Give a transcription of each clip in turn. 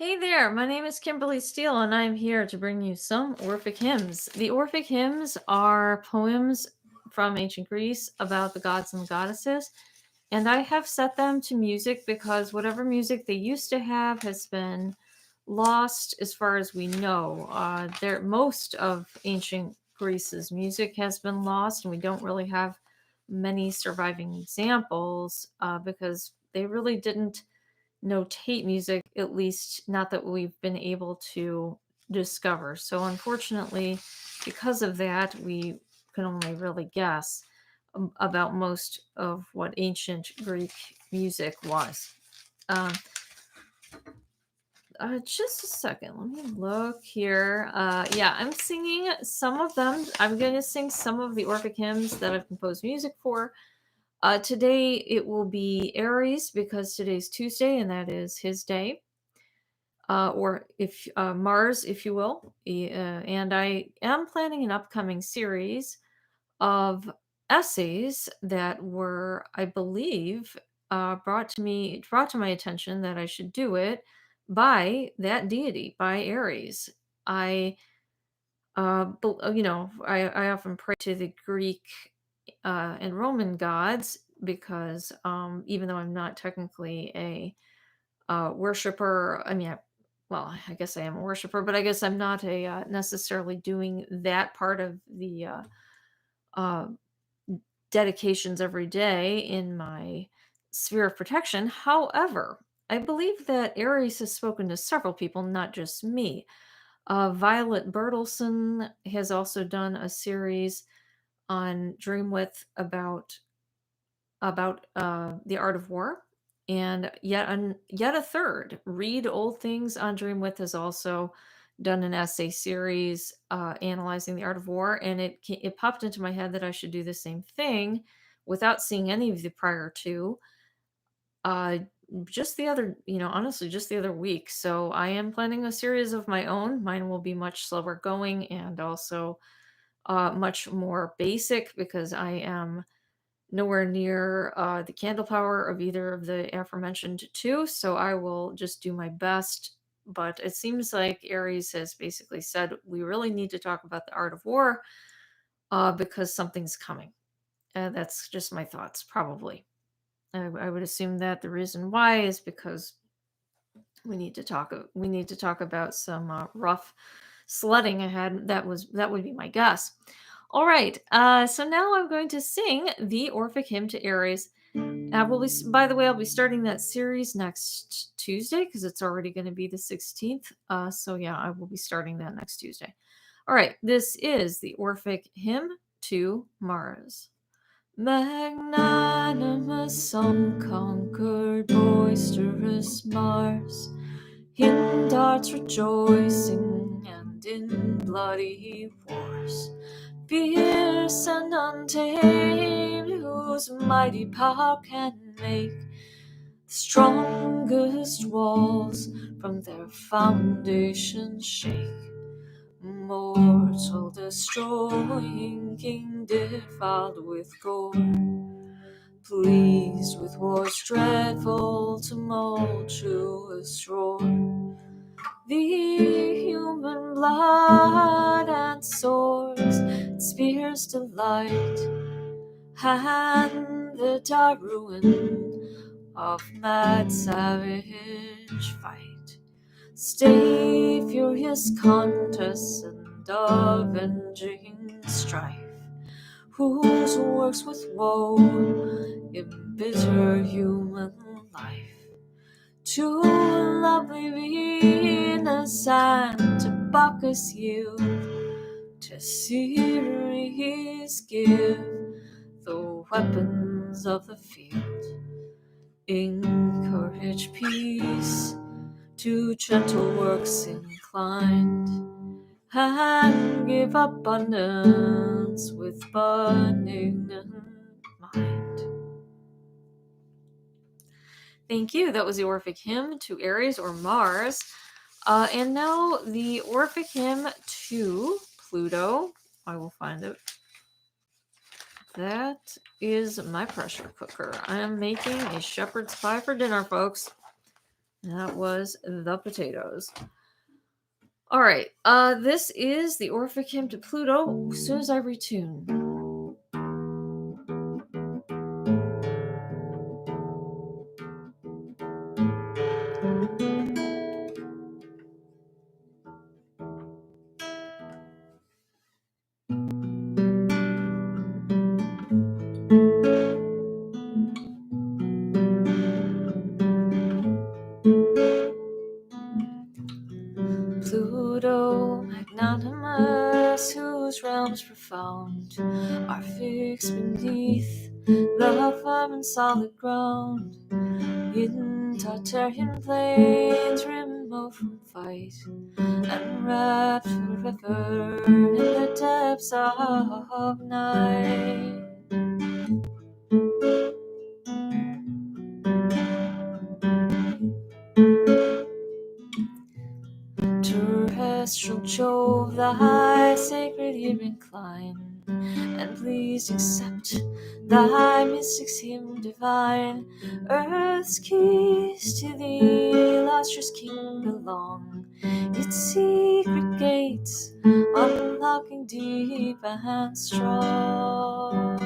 Hey there, my name is Kimberly Steele, and I'm here to bring you some Orphic hymns. The Orphic hymns are poems from ancient Greece about the gods and goddesses, and I have set them to music because whatever music they used to have has been lost as far as we know. Most of ancient Greece's music has been lost, and we don't really have many surviving examples because they really didn't notate music, at least not that we've been able to discover. So, unfortunately, because of that, we can only really guess about most of what ancient Greek music was. Um, just a second, let me look here. Yeah, I'm singing some of them. I'm going to sing some of the Orphic hymns that I've composed music for. Today it will be Aries because today's Tuesday and that is his day. Or if Mars, if you will. And I am planning an upcoming series of essays that were, I believe, brought to my attention that I should do it by that deity, by Aries. I often pray to the Greek and Roman gods because even though I'm not technically a worshiper. I guess I am a worshiper, but I guess I'm not a necessarily doing that part of the uh, dedications every day in my sphere of protection. However, I believe that Aries has spoken to several people, not just me. Violet Bertelson has also done a series on Dreamwidth about the art of war, and yet a third. Read Old Things on Dreamwidth has also done an essay series analyzing the art of war, and it popped into my head that I should do the same thing without seeing any of the prior two. Uh, just the other, honestly, just the other week. So I am planning a series of my own. Mine will be much slower going and also much more basic because I am nowhere near the candle power of either of the aforementioned two, so I will just do my best. But it seems like Aries has basically said we really need to talk about the art of war because something's coming. That's just my thoughts, probably. I would assume that the reason why is because we need to talk. We need to talk about some rough sledding ahead. That would be my guess. All right. So now I'm going to sing the Orphic hymn to Aries. By the way, I'll be starting that series next Tuesday because it's already going to be the 16th. So yeah, I will be starting that next Tuesday. All right. This is the Orphic hymn to Mars. Magnanimous, unconquered, boisterous Mars, in darts rejoicing and in bloody wars, fierce and untamed, whose mighty power can make the strongest walls from their foundations shake. Mortal destroying king, defiled with gore, pleased with war's dreadful tumultuous roar. The human blood and swords, spears delight, and the dark ruin of mad savage fight. Stay furious contests and avenging strife, whose works with woe embitter human life. To lovely Venus and to Bacchus yield, to Ceres give the weapons of the field. Encourage peace, to gentle works inclined, and give abundance with benignant mind. Thank you. That was the Orphic hymn to Aries or Mars. And now the Orphic hymn to Pluto. I will find it. That is my pressure cooker. I am making a shepherd's pie for dinner, folks. That was the potatoes. All right. This is the Orphic Hymn to Pluto. As soon as I retune. Pluto, magnanimous, whose realms profound are fixed beneath the firm and solid ground, in Tartarian plains remote from fight, and wrapped forever in the depths of night. Terrestrial Jove, thy sacred ear incline, and please accept thy mystic's hymn divine. Earth's keys to the illustrious king belong, its secret gates unlocking deep and strong.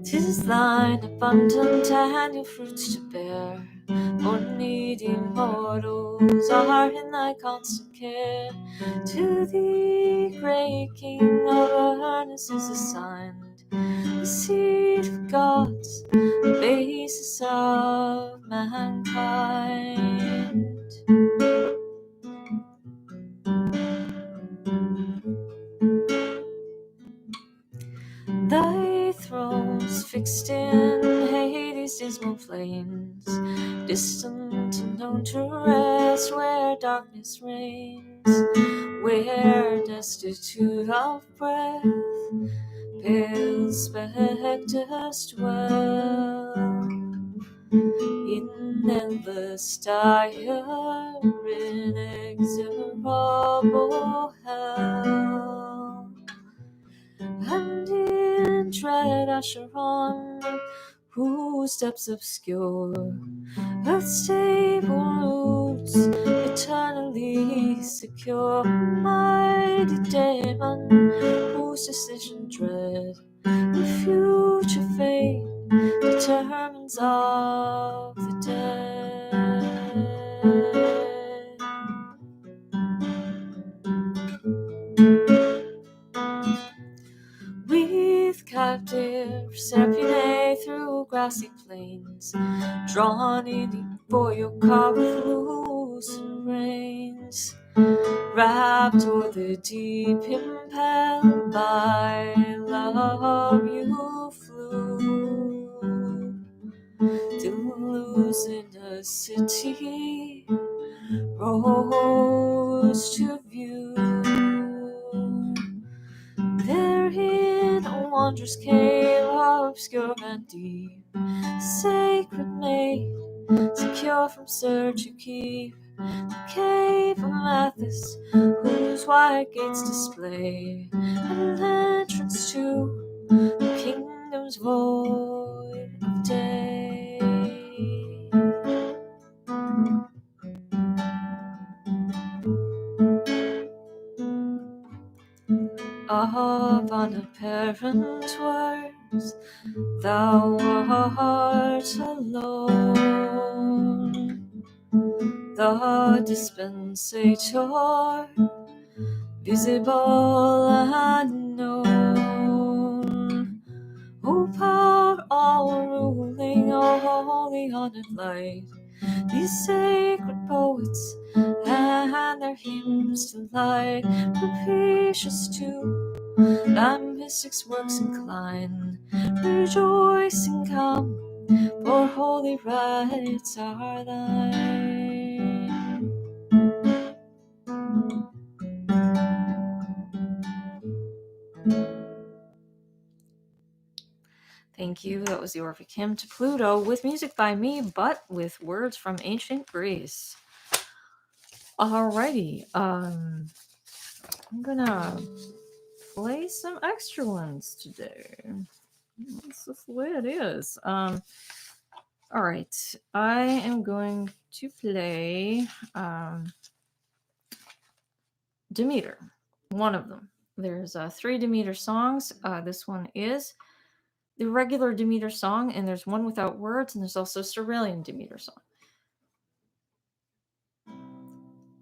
'Tis thine abundant annual fruits to bear, for needy mortals are in thy constant care. To thee, great King of earnest, is assigned the seed of gods, the basis of mankind. Thy throne's fixed in Hades' dismal plains, distant and known to rest, where darkness reigns, where destitute of breath pale spectres dwell. In endless dire, inexorable hell, and in dread Acheron, whose steps obscure earth's stable roots, eternally secure. Mighty Daemon, whose decision dread the future fate determines of the dead. With captive Serpine through grassy plains, drawn in for your car with loosened reins, wrapped o'er the deep, impelled by love, you flew, till losing a city rose to view. Therein a wondrous cave, obscure and deep, sacred maid, secure from search you keep. The cave of Mathis, whose wide gates display an entrance to the kingdom's void of day. Of unapparent words, thou art alone, the dispensator, visible and known. O power all ruling, O holy honored light, these sacred poets and their hymns delight, propitious to thy mystic's works incline, rejoicing come, for holy rites are thine. Thank you. That was the Orphic Hymn to Pluto, with music by me, but with words from ancient Greece. Alrighty. I'm gonna play some extra ones today. That's just the way it is. All right, I am going to play Demeter, one of them. There's 3 Demeter songs. This one is the regular Demeter song, and there's one without words, and there's also Cerulean Demeter song.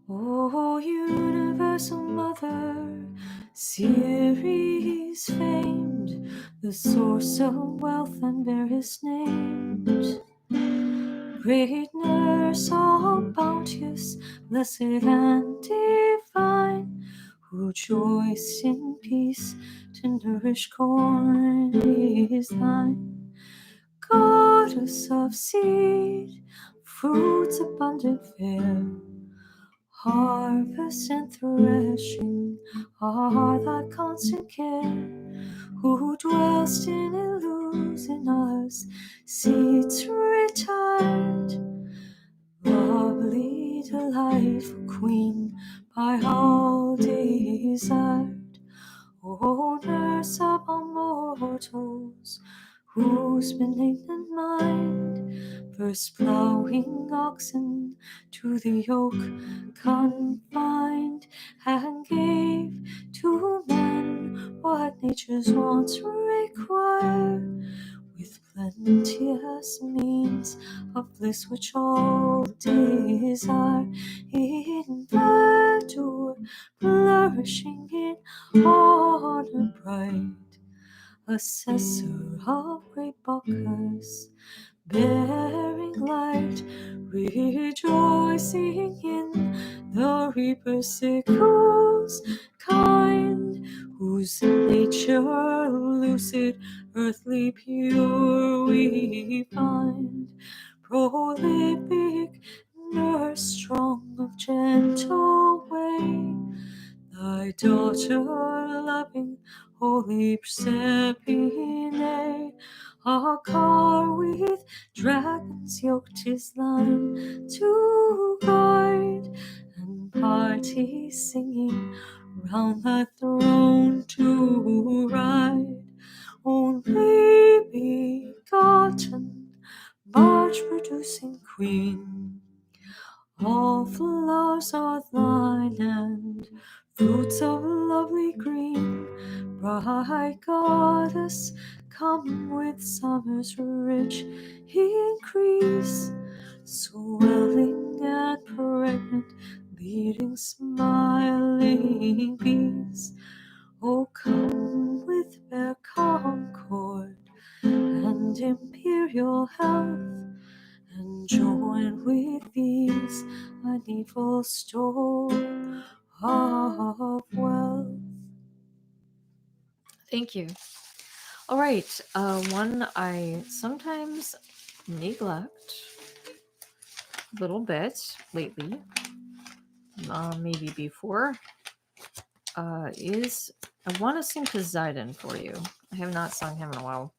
Oh, universal mother, Ceres famed, the source of wealth and various names. Great nurse, all bounteous, blessed and divine, who joys in peace to nourish corn is thine. Goddess of seed, fruits abundant fair, harvest and threshing are thy constant care. Who dwellst in Eleusina's seats retired, lovely, delightful queen, by all desired. O nurse of all mortals, whose benignant mind first ploughing oxen to the yoke confined, and gave to man what nature's wants require, with plenteous means of bliss which all desire, in verdure flourishing in honor bright, assessor of great Bacchus, bearing light, rejoicing in the reaper's sickles kind, whose nature lucid, earthly pure we find, prolific, nurse strong of gentle way, thy daughter loving, holy Proserpine, a car with dragons yoked his line to guide, and parties singing round the throne to ride. Only begotten, barge-producing queen, all flowers are thine, and fruits of lovely green. Bright goddess, come with summer's rich increase, swelling and pregnant, leading smiling peace. Oh, come with fair concord and imperial health, and join with these a needful store of wealth. Thank you. All right, one I sometimes neglect a little bit lately, maybe before, is I want to sing Poseidon for you. I have not sung him in a while.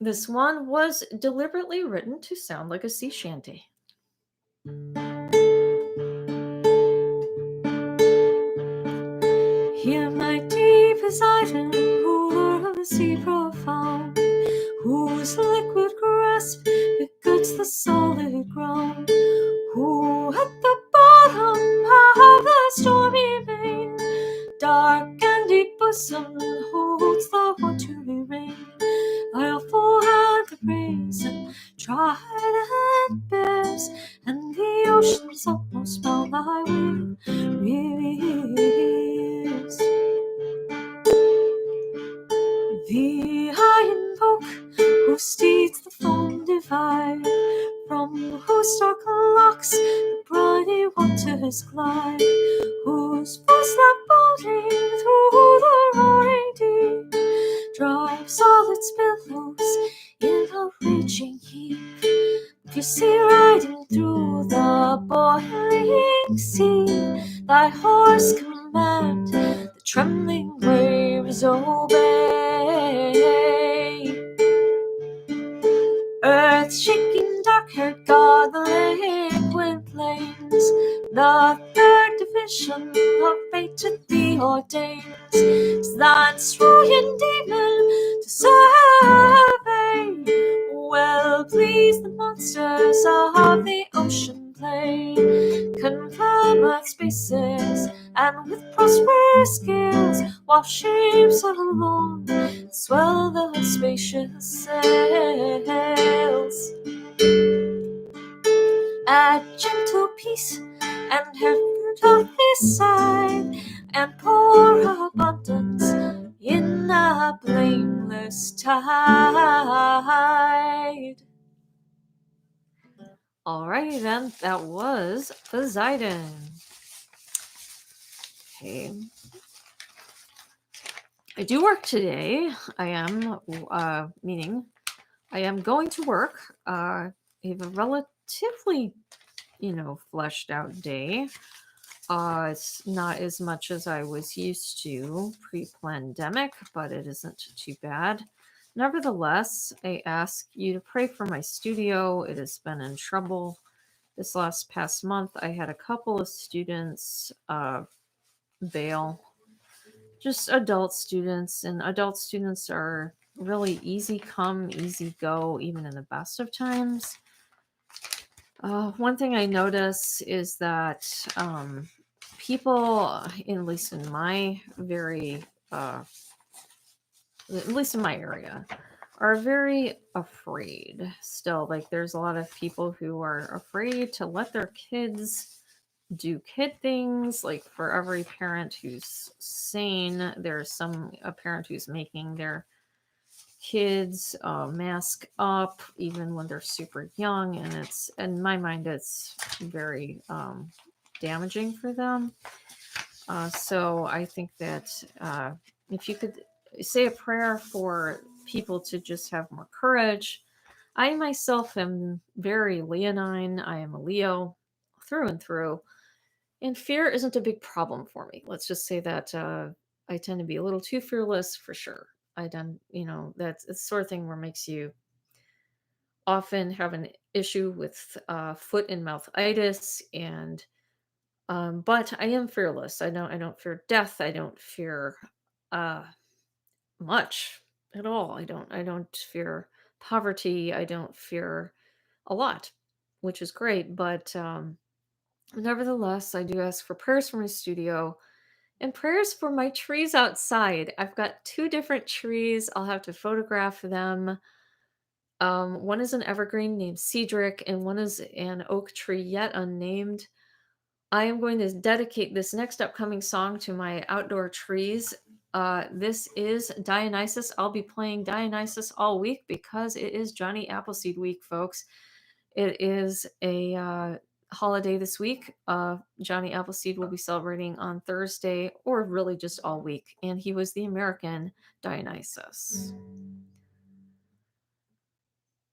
This one was deliberately written to sound like a sea shanty. Hear my deep Poseidon, ruler of the sea profound, whose liquid grasp beguts the solid ground, who at the bottom of the stormy main, dark and deep bosom, holds the watery rain. Thy awful hand the brazen trident bears, and the ocean's utmost bound thy will reveres. Thee I invoke, whose steeds the foam divide, from whose dark locks the briny waters glide, whose voice loud bounding through the roaring deep drives all its billows in a raging heave. You see riding through the boiling sea, thy horse command, the trembling waves obey. Earth-shaking, dark-haired god, the liquid plains, the third division rhythm of fate to thee ordains. 'Tis thine destroying demon to survey. Well please the monsters of the ocean play, confirm earth's spaces, and with prosperous scales, while ships are along, swell the spacious sails. Add gentle peace and heaven doth decide, and pour abundance in a blameless tide. Alrighty then, that was Poseidon. Okay. I do work today. I am, meaning I am going to work. I have a relatively, fleshed out day. It's not as much as I was used to pre-pandemic, but it isn't too bad. Nevertheless, I ask you to pray for my studio. It has been in trouble this past month. I had a couple of students bail, just adult students, and adult students are really easy come, easy go, even in the best of times. One thing I notice is that people, at least in my at least in my area, are very afraid still. Like, there's a lot of people who are afraid to let their kids do kid things. Like, for every parent who's sane, there's a parent who's making their kids mask up even when they're super young, and it's, in my mind, it's very damaging for them. So I think that if you could say a prayer for people to just have more courage. I myself am very leonine. I am a Leo through and through, and fear isn't a big problem for me. Let's just say that I tend to be a little too fearless for sure. That's the sort of thing where it makes you often have an issue with foot and mouth itis, and but I am fearless. I don't fear death. I don't fear uh, much at all. I don't fear poverty. I don't fear a lot, which is great. But nevertheless, I do ask for prayers for my studio and prayers for my trees outside. I've got two different trees. I'll have to photograph them. One is an evergreen named Cedric, and one is an oak tree yet unnamed. I am going to dedicate this next upcoming song to my outdoor trees. This is Dionysus. I'll be playing Dionysus all week because it is Johnny Appleseed week, folks. It is a holiday this week. Johnny Appleseed will be celebrating on Thursday, or really just all week, and he was the American Dionysus.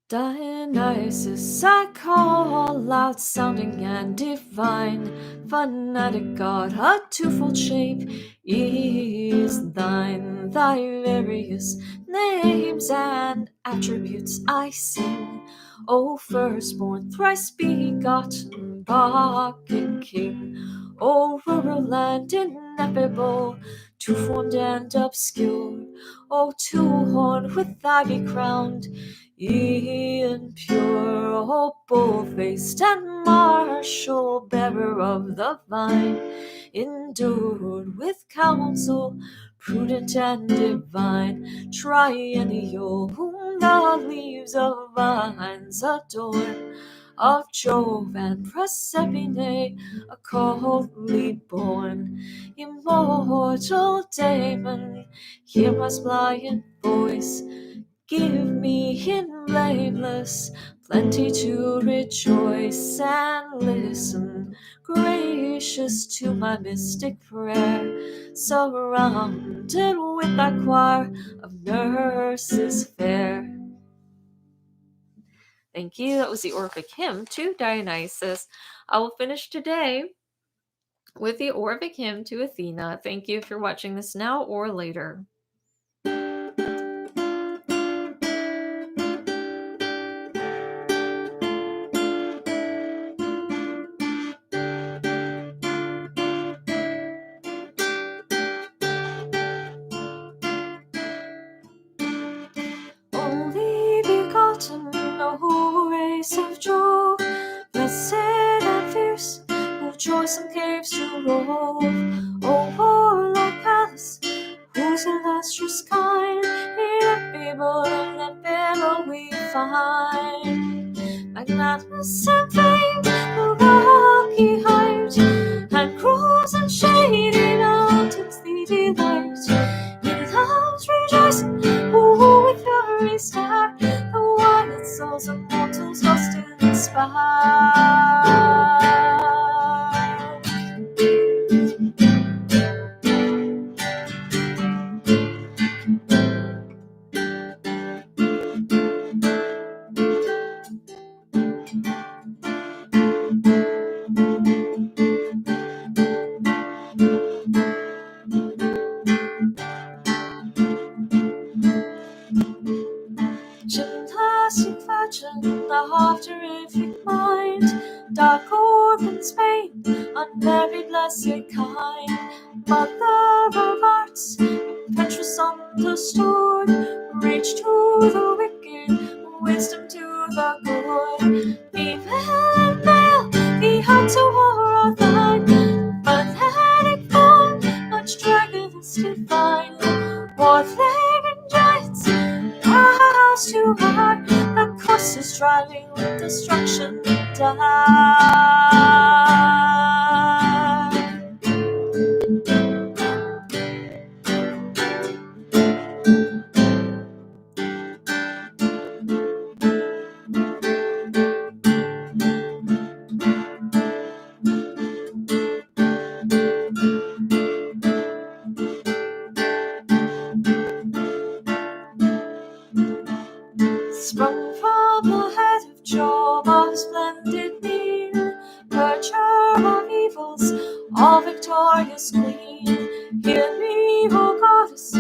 Dionysus, I call out, sounding and divine, fanatic god, a twofold shape is thine. Thy various names and attributes I sing, O firstborn, thrice begotten, Bacchic king, O rural and ineffable, two-formed and obscure, O two-horned with ivy crowned, Ian pure, O bull-faced and martial, bearer of the vine, endued with counsel, prudent and divine, triennial, whom the leaves of vines adorn, of Jove and Proserpine, a coldly born, immortal Damon, hear my pliant voice. Give me in blameless plenty to rejoice, and listen, gracious, to my mystic prayer, surrounded with thy choir of nurses fair. Thank you. That was the Orphic Hymn to Dionysus. I will finish today with the Orphic Hymn to Athena. Thank you if you're watching this now or later. lustrous kind, yet feeble and feeble we find. Magnanimous and vain, the rocky height, and groves and shady mountains the delight. In love's rejoicing, who with fury start, the wild souls of mortals lost in the sky. Gymnastic virgin, the terrific mind, dark orphan Spain, unmarried blessed kind, mother of arts, impetuous understood, reach to the wicked, wisdom to the good. Female and male, the hearts of war are thine, pathetic form, much dragons divine, war flame and giants, house too hard, the course is driving with destruction down. Sprung from the head of Jove of splendid mien, purger of evils, all victorious queen. Hear me, O goddess,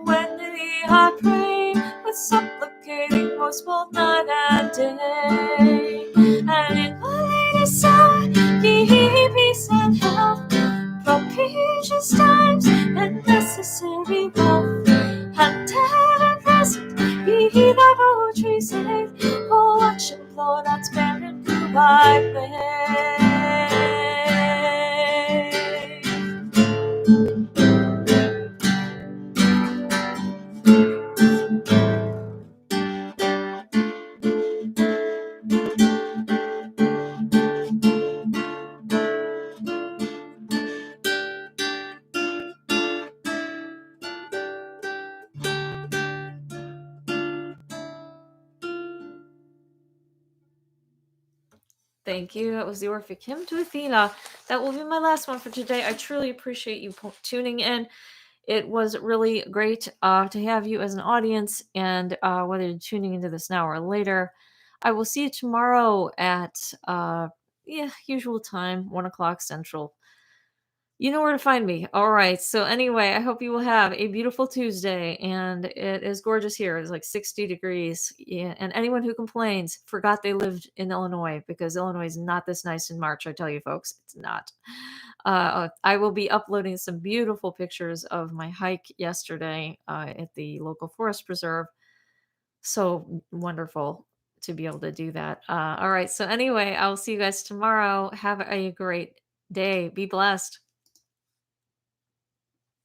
when to thee I pray, with supplicating most both night and day. And in my latest hour, ye peace and health, propitious times and necessary wealth, and ever present be thy poetry safe. Oh, watch and implore not sparing who I play. Thank you. That was the Orphic Hymn to Athena. That will be my last one for today. I truly appreciate you tuning in. It was really great to have you as an audience, and whether you're tuning into this now or later, I will see you tomorrow at usual time, 1 o'clock Central. You know where to find me. All right. So anyway, I hope you will have a beautiful Tuesday, and it is gorgeous here. It's like 60 degrees. Yeah, and anyone who complains forgot they lived in Illinois, because Illinois is not this nice in March. I tell you, folks, it's not. I will be uploading some beautiful pictures of my hike yesterday at the local forest preserve. So wonderful to be able to do that. All right. So anyway, I'll see you guys tomorrow. Have a great day. Be blessed.